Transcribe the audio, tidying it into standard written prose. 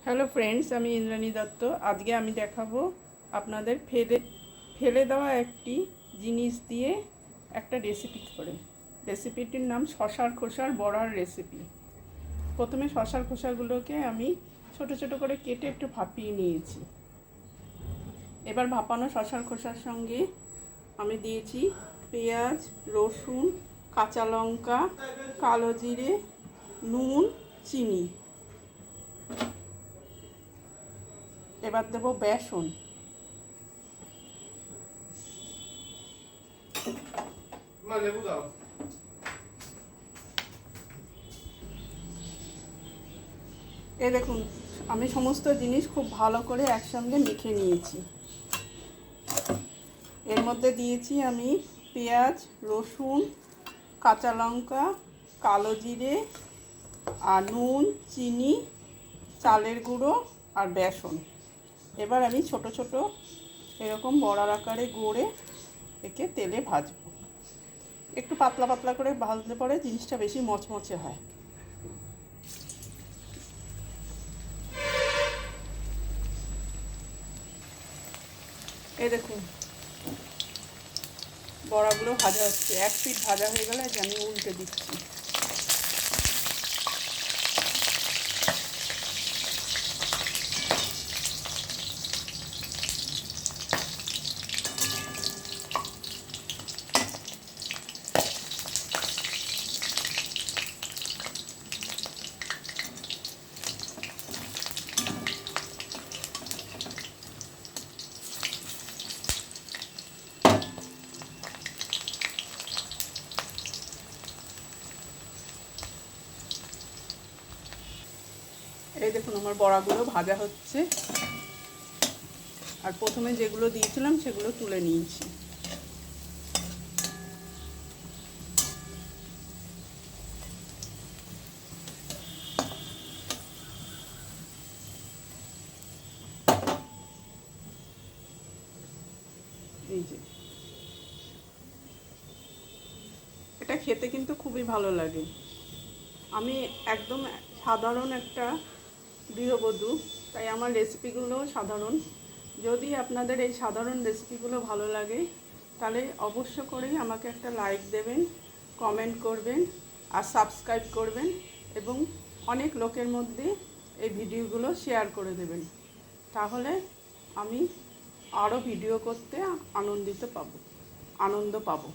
Hello friends, আমি ইন্দ্রাণী দত্ত। আজকে আমি দেখাবো আপনাদের ফেলে দেওয়া একটি জিনিস দিয়ে একটা রেসিপি করে। রেসিপিটির নাম শশার খোসার বড়ার রেসিপি। প্রথমে শশার খোসাগুলোকে আমি ছোট ছোট করে কেটে একটু ভাপিয়ে নিয়েছি। এবার ভাপানো শশার খোসার সঙ্গে আমি দিয়েছি পেঁয়াজ, রসুন, কাঁচা লঙ্কা, কালো জিরে, নুন, চিনি। এবার দেবো বেসন। এই দেখুন, আমি সমস্ত জিনিস খুব ভালো করে একসঙ্গে মেখে নিয়েছি। এর মধ্যে দিয়েছি আমি পেঁয়াজ, রসুন, কাঁচা লঙ্কা, কালো জিরে আর নুন, চিনি, চালের গুঁড়ো আর বেসন। এবার আমি ছোট ছোট এরকম বড়ার আকারে গড়ে একে তেলে ভাজবো। একটু পাতলা পাতলা করে ভাজলে পরে জিনিসটা বেশি মচমচে হয়। এই দেখুন, বড়াগুলো ভাজা হচ্ছে। এক পিঠ ভাজা হয়ে গেলে আমি উল্টে দিচ্ছি। এই দেখুন, আমার বড়াগুলো ভাজা হচ্ছে। আর প্রথমে যেগুলো দিয়েছিলাম সেগুলো তুলে নিয়েছি। এই যে, এটা খেতে কিন্তু খুবই ভালো লাগে। আমি একদম সাধারণ একটা গৃহবধূ, তাই আমার রেসিপিগুলো সাধারণ। যদি আপনাদের এই সাধারণ রেসিপিগুলো ভালো লাগে তাহলে অবশ্য করেই আমাকে একটা লাইক দেবেন, কমেন্ট করবেন আর সাবস্ক্রাইব করবেন এবং অনেক লোকের মধ্যে এই ভিডিওগুলো শেয়ার করে দেবেন। তাহলে আমি আরও ভিডিও করতে আনন্দ পাবো।